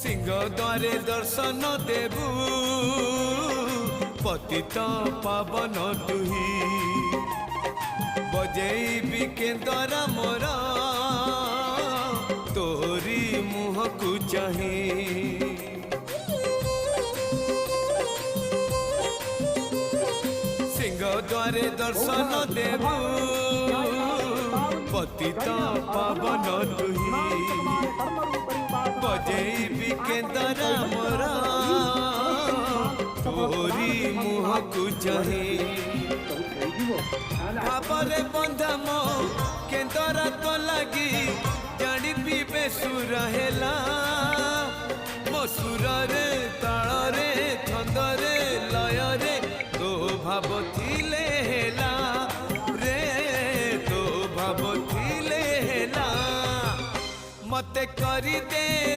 सिंह द्वारे दर्शन देबू पतित पावन तुही बजेबी केंद्र मोर तोरी मुह को चाहे सिंह द्वारे दर्शन देबू पतित पावन तुही बजेबी केंद्र मोर तोरी मुह को चाहे भावरे बंधा मो केंद्र तो लगी जानी पीबे सुर हेला मो सुर रे ताल रे छंद रे लय रे तो भाव थिले हेला रे तो भाव थिले हेला मते करी दे।